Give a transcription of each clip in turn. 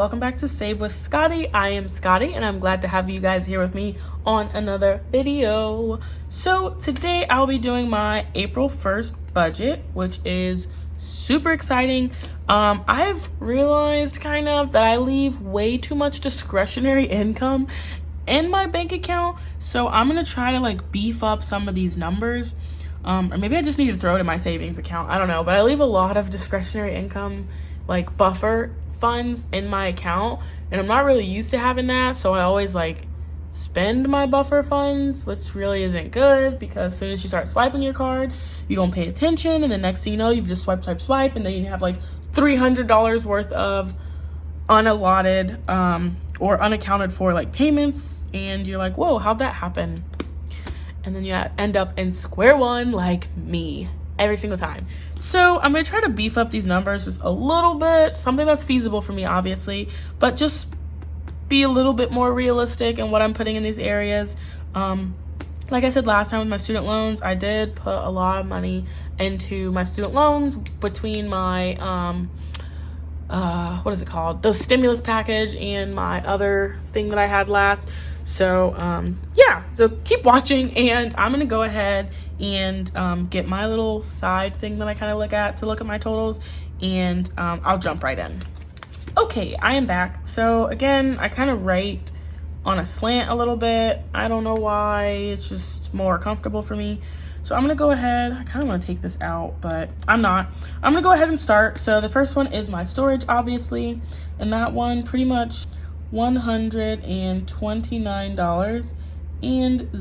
welcome back to Save with Scotty. I am Scotty and I'm glad to have you guys here with me on another video. So today I'll be doing my April 1st budget, which is super exciting. I've realized kind of that I leave way too much discretionary income in my bank account, so I'm gonna try to like beef up some of these numbers. Or maybe I just need to throw it in my savings account. I don't know, but I leave a lot of discretionary income, like buffer funds in my account, and I'm not really used to having that, so I always like spend my buffer funds, which really isn't good because as soon as you start swiping your card, you don't pay attention, and the next thing you know, you've just swipe, and then you have like $300 worth of unallotted or unaccounted for like payments, and you're like, whoa, how'd that happen? And then you end up in square one like me every single time. So I'm gonna try to beef up these numbers just a little bit, something that's feasible for me obviously, but just be a little bit more realistic in what I'm putting in these areas. Like I said last time with my student loans, I did put a lot of money into my student loans between my what is it called, those stimulus package and my other thing that I had last. So yeah, so keep watching, and I'm gonna go ahead and get my little side thing that I kind of look at to look at my totals, and I'll jump right in. Okay, I am back. So again, I kind of write on a slant a little bit. I don't know why, it's just more comfortable for me. So I'm gonna go ahead, I kind of want to take this out, but I'm not. I'm gonna go ahead and start. So the first one is my storage, obviously, and that one pretty much $129.00. And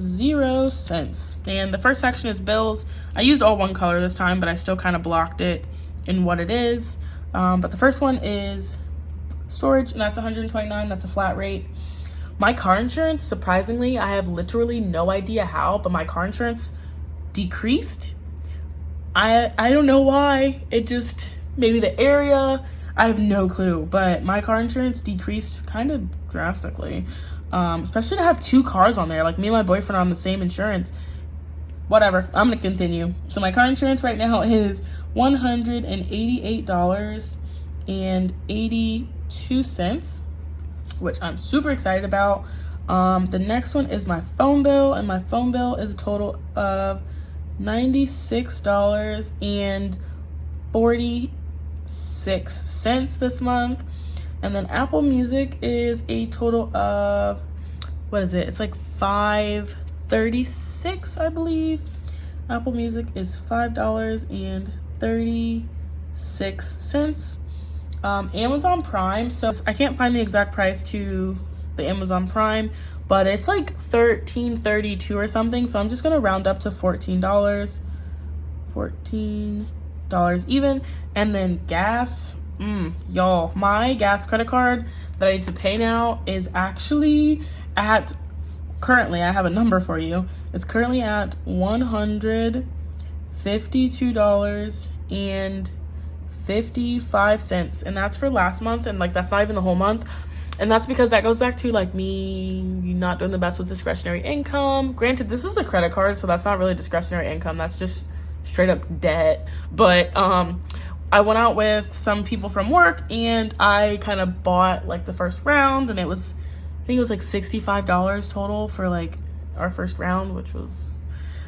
the first section is bills. I used all one color this time, but I still kind of blocked it in what it is. But the first one is storage, and that's $129. That's a flat rate. My car insurance, surprisingly, I have literally no idea how, but my car insurance decreased. I don't know why. It just, maybe the area, I have no clue, but my car insurance decreased kind of drastically. Especially to have two cars on there, like me and my boyfriend are on the same insurance. Whatever, I'm gonna continue. So my car insurance right now is $188.82, which I'm super excited about. The next one is my phone bill, and my phone bill is a total of $96.46 this month. And then Apple Music is a total of, what is it? It's like $5.36, I believe. Apple Music is $5.36. Amazon Prime, so I can't find the exact price to the Amazon Prime, but it's like $13.32 or something, so I'm just gonna round up to $14 even. And then gas, y'all, my gas credit card that I need to pay now is actually at, currently, I have a number for you, it's currently at $152.55, and that's for last month, and like that's not even the whole month. And that's because that goes back to like me not doing the best with discretionary income. Granted, this is a credit card, so that's not really discretionary income, that's just straight up debt. But I went out with some people from work, and I kind of bought like the first round, and it was, I think it was like $65 total for like our first round, which was,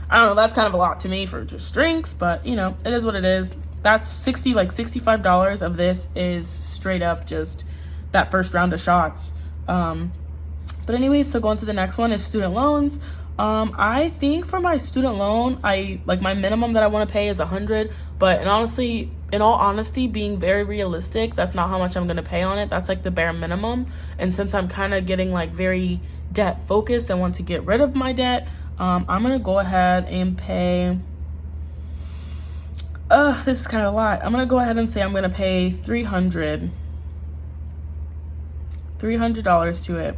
I don't know, that's kind of a lot to me for just drinks, but you know, it is what it is. That's $65 of this is straight up just that first round of shots. But anyways, so going to the next one is student loans. I think for my student loan, I like my minimum that I want to pay is $100, but in all honesty, being very realistic, that's not how much I'm going to pay on it. That's like the bare minimum. And since I'm kind of getting like very debt focused and want to get rid of my debt, I'm going to go ahead and pay, this is kind of a lot. I'm going to go ahead and say I'm going to pay $300 to it.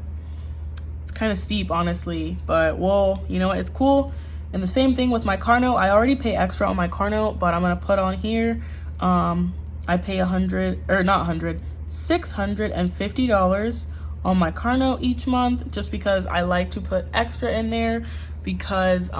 It's kind of steep, honestly, but well, you know what, it's cool. And the same thing with my car note. I already pay extra on my car note, but I'm gonna put on here, I pay $650 on my car note each month, just because I like to put extra in there, because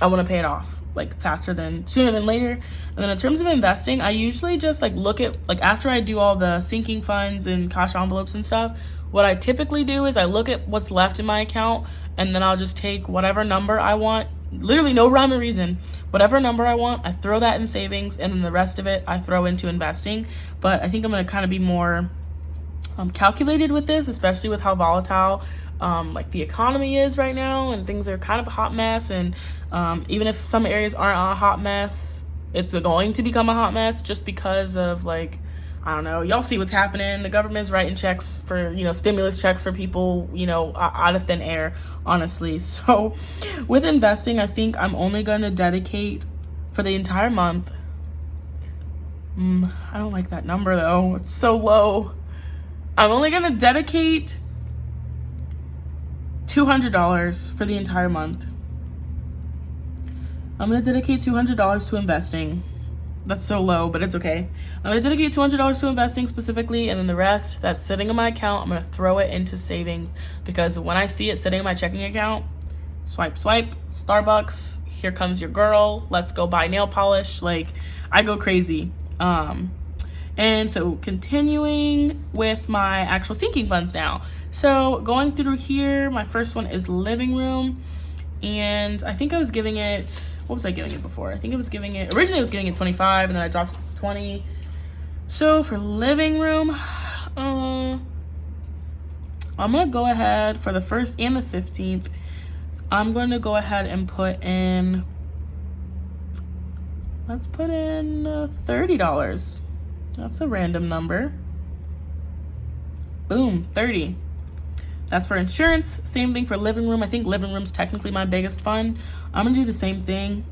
I want to pay it off like sooner than later. And then in terms of investing, I usually just like look at, like, after I do all the sinking funds and cash envelopes and stuff, what I typically do is I look at what's left in my account, and then I'll just take whatever number I want, literally no rhyme or reason, whatever number I want, I throw that in savings, and then the rest of it I throw into investing. But I think I'm going to kind of be more calculated with this, especially with how volatile like the economy is right now, and things are kind of a hot mess. And even if some areas aren't a hot mess, it's going to become a hot mess just because of, like, I don't know, y'all see what's happening. The government's writing checks for, stimulus checks for people, out of thin air, honestly. So with investing, I think I'm only going to dedicate for the entire month. I don't like that number though. It's so low. I'm only going to dedicate $200 for the entire month. I'm going to dedicate $200 to investing. That's so low, but it's okay. I'm going to dedicate $200 to investing specifically, and then the rest that's sitting in my account, I'm going to throw it into savings, because when I see it sitting in my checking account, swipe, Starbucks, here comes your girl, let's go buy nail polish. Like, I go crazy. And so continuing with my actual sinking funds now. So going through here, my first one is living room. And I think I was giving it, what was I giving it before? I think originally I was giving it 25, and then I dropped it to 20. So for living room, I'm gonna go ahead for the 1st and the 15th. I'm going to go ahead and put in, let's put in $30. That's a random number. Boom, 30. That's for insurance. Same thing for living room. I think living room's technically my biggest fund. I'm gonna do the same thing.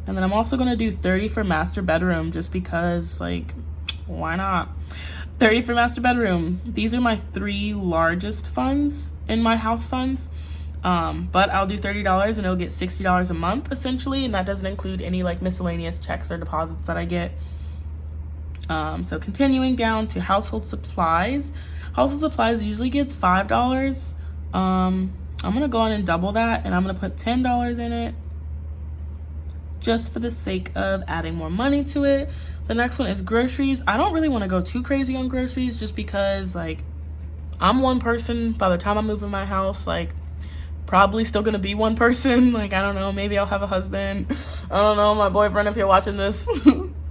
And then I'm also gonna do 30 for master bedroom, just because, like, why not? 30 for master bedroom. These are my 3 largest funds in my house funds. But I'll do $30 and it'll get $60 a month essentially. And that doesn't include any like miscellaneous checks or deposits that I get. So continuing down to household supplies. Household supplies usually gets $5. I'm gonna go on and double that, and I'm gonna put $10 in it, just for the sake of adding more money to it. The next one is groceries. I don't really want to go too crazy on groceries, just because, like, I'm one person. By the time I move in my house, like, probably still gonna be one person. Like, I don't know, maybe I'll have a husband. I don't know, my boyfriend, if you're watching this.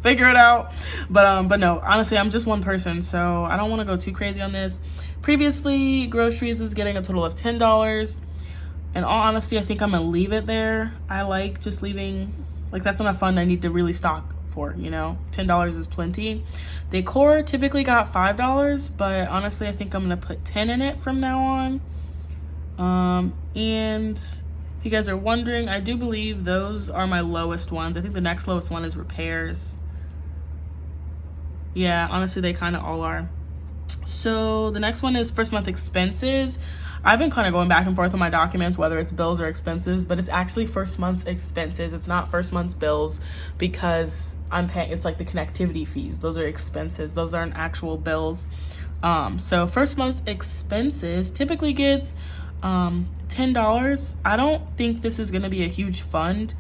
Figure it out. But no, honestly, I'm just one person, so I don't want to go too crazy on this. Previously, groceries was getting a total of $10. In all honesty, I think I'm gonna leave it there. I like just leaving, like, that's not a fund I need to really stock for, $10 is plenty. Decor typically got $5, but honestly, I think I'm gonna put 10 in it from now on. And if you guys are wondering, I do believe those are my lowest ones. I think the next lowest one is repairs. Yeah, honestly, they kind of all are. So the next one is first month expenses. I've been kind of going back and forth on my documents, whether it's bills or expenses, but it's actually first month's expenses. It's not first month's bills, because I'm paying, it's like the connectivity fees. Those are expenses. Those aren't actual bills. So first month expenses typically gets $10. I don't think this is going to be a huge fund,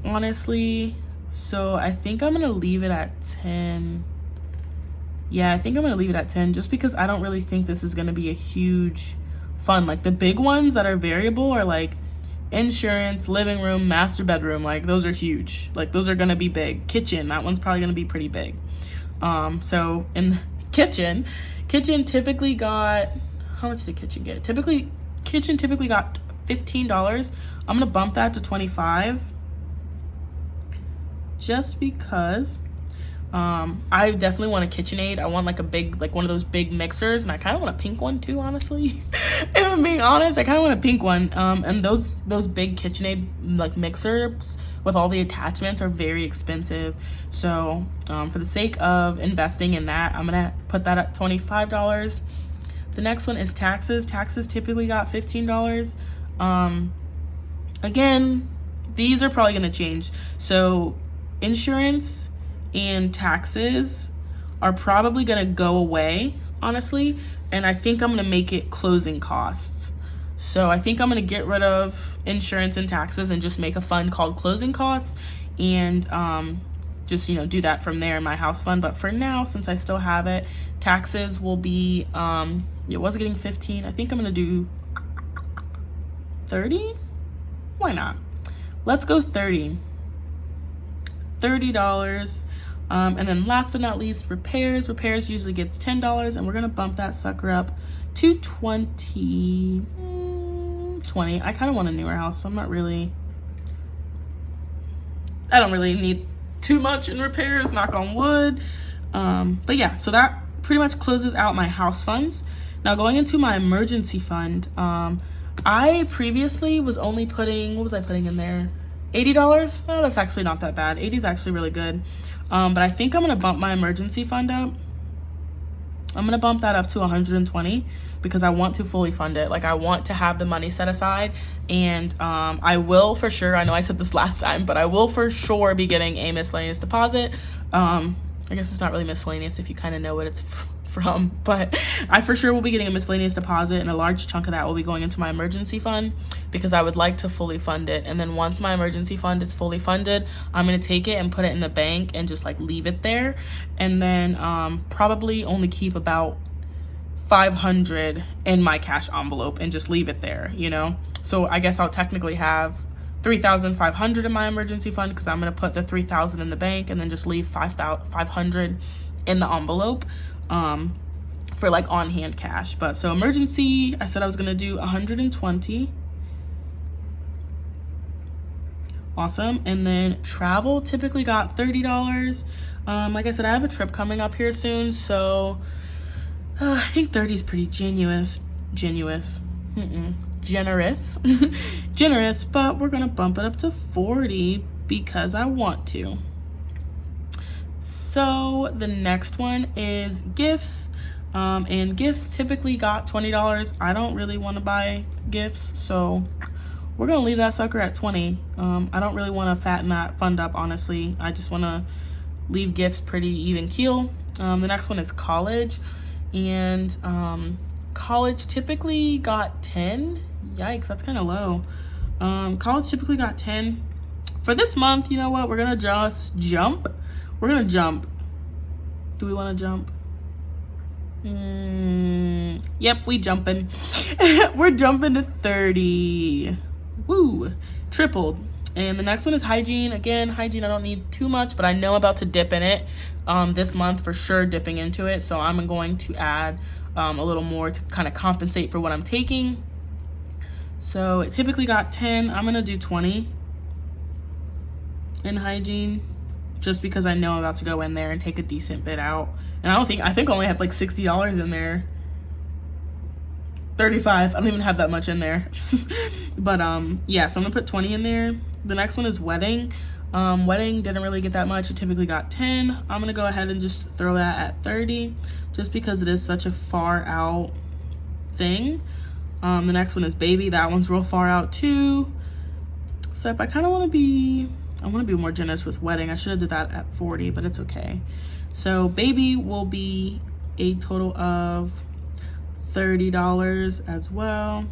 honestly. So I think I'm going to leave it at 10. Yeah, I think I'm going to leave it at 10, just because I don't really think this is going to be a huge fund. Like, the big ones that are variable are like insurance, living room, master bedroom. Like, those are huge. Like, those are going to be big. Kitchen, that one's probably going to be pretty big. So in kitchen typically got, how much did kitchen get? Kitchen typically got $15. I'm going to bump that to 25, just because I definitely want a KitchenAid. I want like a big, like one of those big mixers, and I kind of want a pink one too, honestly. If I'm being honest, I kind of want a pink one. And those big KitchenAid like mixers with all the attachments are very expensive. So for the sake of investing in that, I'm gonna put that at $25. The next one is taxes. Taxes typically got $15. Again, these are probably gonna change. So insurance and taxes are probably gonna go away, honestly, and I think I'm gonna make it closing costs. So I think I'm gonna get rid of insurance and taxes and just make a fund called closing costs, and just, you know, do that from there in my house fund. But for now, since I still have it, taxes will be, it was getting 15. I think I'm gonna do 30. Why not? Let's go 30. $30. And then last but not least, repairs. Repairs usually gets $10, and we're gonna bump that sucker up to 20. I kind of want a newer house, so I don't really need too much in repairs, knock on wood. But yeah, so that pretty much closes out my house funds. Now going into my emergency fund, I previously was only putting, what was I putting in there? $80? Oh, that's actually not that bad. 80 is actually really good. But I think I'm gonna bump my emergency fund up. I'm gonna bump that up to 120 because I want to fully fund it. Like, I want to have the money set aside, and I will for sure, I know I said this last time, but I will for sure be getting a miscellaneous deposit. I guess it's not really miscellaneous if you kind of know what it's from, but I for sure will be getting a miscellaneous deposit, and a large chunk of that will be going into my emergency fund because I would like to fully fund it. And then once my emergency fund is fully funded, I'm going to take it and put it in the bank and just like leave it there, and then probably only keep about $500 in my cash envelope and just leave it there, you know. So I guess I'll technically have $3,500 in my emergency fund because I'm going to put the $3,000 in the bank and then just leave $500 in the envelope for like on-hand cash. But so emergency, I said I was going to do 120. Awesome. And then travel typically got $30. Like I said, I have a trip coming up here soon, so I think 30 is pretty generous, but we're gonna bump it up to 40 because I want to. So the next one is gifts, and gifts typically got $20. I don't really want to buy gifts, so we're gonna leave that sucker at 20. I don't really want to fatten that fund up, honestly. I just want to leave gifts pretty even keel. The next one is college, and college typically got 10. Yikes, that's kind of low. College typically got 10. For this month, you know what? We're gonna just jump. We're gonna jump. Do we want to jump? Yep, we jumping. We're jumping to 30. Woo, tripled. And the next one is hygiene. Again, hygiene, I don't need too much, but I know I'm about to dip in it this month, for sure dipping into it. So I'm going to add a little more to kind of compensate for what I'm taking. So it typically got 10. I'm gonna do 20 in hygiene, just because I know I'm about to go in there and take a decent bit out. And I think I only have like $60 in there. 35, I don't even have that much in there. But yeah, so I'm gonna put 20 in there. The next one is wedding. Wedding didn't really get that much. It typically got 10. I'm gonna go ahead and just throw that at 30, just because it is such a far out thing. The next one is baby. That one's real far out too. So if I kind of want to be, I want to be more generous with wedding. I should have did that at 40, but it's okay. So baby will be a total of $30 as well.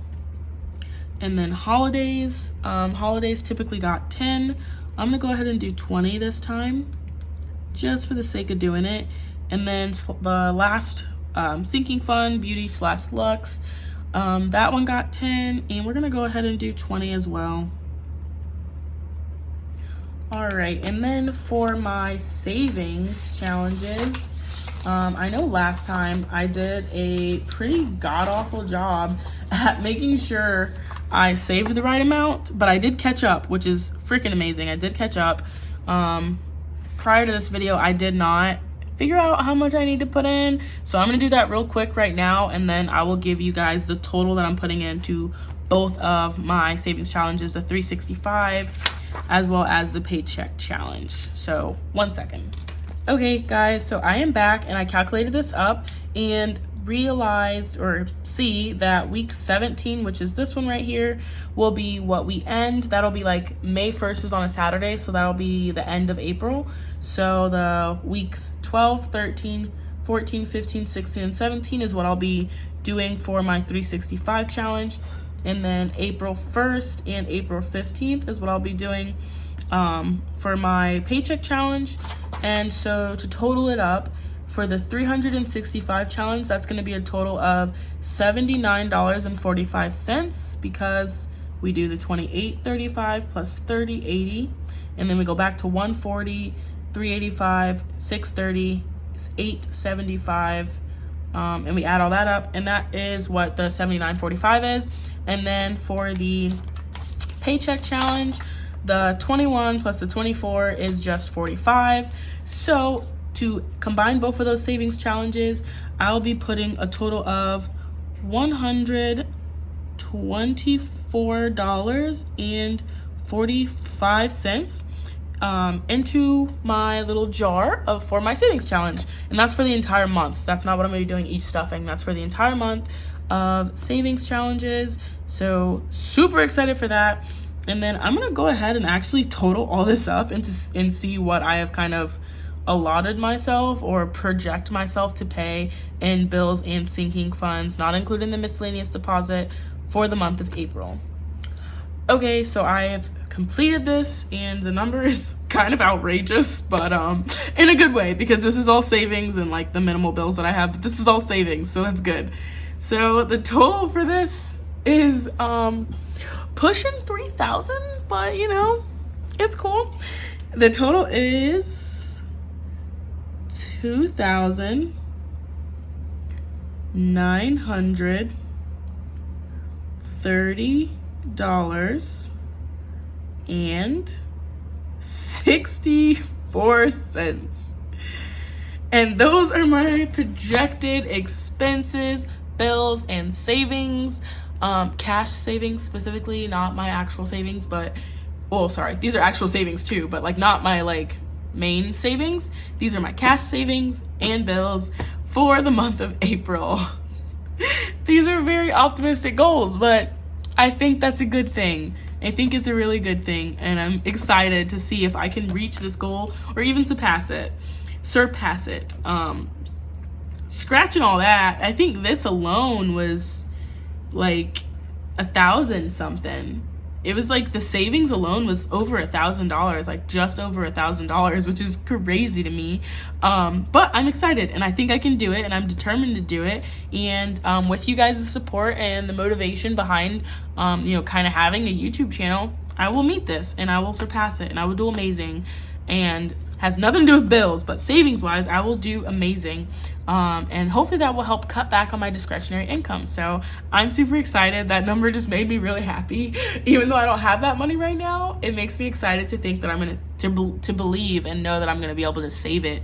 And then holidays, holidays typically got 10. I'm gonna go ahead and do 20 this time, just for the sake of doing it. And then the last sinking fund, beauty / lux, that one got 10, and we're gonna go ahead and do 20 as well. All right, and then for my savings challenges, I know last time I did a pretty god-awful job at making sure I saved the right amount, but I did catch up, which is freaking amazing. I did catch up. Prior to this video, I did not figure out how much I need to put in, so I'm gonna do that real quick right now, and then I will give you guys the total that I'm putting into both of my savings challenges, the 365 as well as the paycheck challenge. So 1 second. Okay guys, so I am back, and I calculated this up and realized, or see, that week 17, which is this one right here, will be what we end. That'll be like May 1st is on a Saturday, so that'll be the end of April. So the weeks 12, 13, 14, 15, 16, and 17 is what I'll be doing for my 365 challenge. And then April 1st and April 15th is what I'll be doing for my paycheck challenge. And so to total it up, for the 365 challenge, that's going to be a total of $79.45 because we do the 28.35 plus 30.80, and then we go back to 140, 385, 630, 875, and we add all that up, and that is what the 79.45 is. And then for the paycheck challenge, the 21 plus the 24 is just 45. So to combine both of those savings challenges, I'll be putting a total of $124.45 into my little jar for my savings challenge. And that's for the entire month. That's not what I'm going to be doing each stuffing. That's for the entire month of savings challenges. So super excited for that. And then I'm going to go ahead and actually total all this up and see what I have kind of allotted myself or project myself to pay in bills and sinking funds, not including the miscellaneous deposit, for the month of April. Okay, so I have completed this and the number is kind of outrageous, but in a good way, because this is all savings and like the minimal bills that I have, but this is all savings, so that's good. So the total for this is pushing 3,000, but you know, it's cool. The total is $930.64. And those are my projected expenses, bills, and savings. Cash savings specifically, not my actual savings, but, well, sorry, these are actual savings too, but like not my like main savings. These are my cash savings and bills for the month of April. These are very optimistic goals, but I think that's a good thing. I think it's a really good thing, and I'm excited to see if I can reach this goal or even surpass it. Scratching all that, I think this alone was like 1,000 something. It was like the savings alone was over $1,000, like just over $1,000, which is crazy to me. But I'm excited and I think I can do it, and I'm determined to do it. And with you guys' support and the motivation behind, kind of having a YouTube channel, I will meet this and I will surpass it and I will do amazing. And has nothing to do with bills, but savings wise, I will do amazing. And hopefully that will help cut back on my discretionary income. So I'm super excited. That number just made me really happy. Even though I don't have that money right now, it makes me excited to think that I'm going to believe and know that I'm going to be able to save it,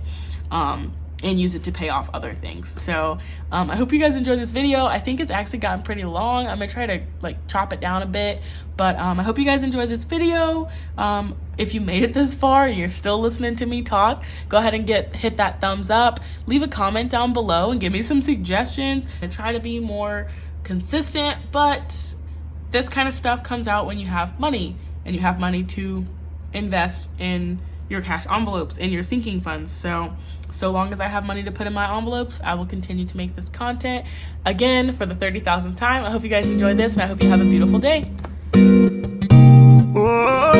and use it to pay off other things. So I hope you guys enjoyed this video. I think it's actually gotten pretty long. I'm gonna try to like chop it down a bit, but I hope you guys enjoyed this video. If you made it this far and you're still listening to me talk, go ahead and hit that thumbs up, leave a comment down below and give me some suggestions. I try to be more consistent, but this kind of stuff comes out when you have money and you have money to invest in your cash envelopes and your sinking funds. So long as I have money to put in my envelopes, I will continue to make this content. Again, for the 30,000th time, I hope you guys enjoyed this and I hope you have a beautiful day. Whoa.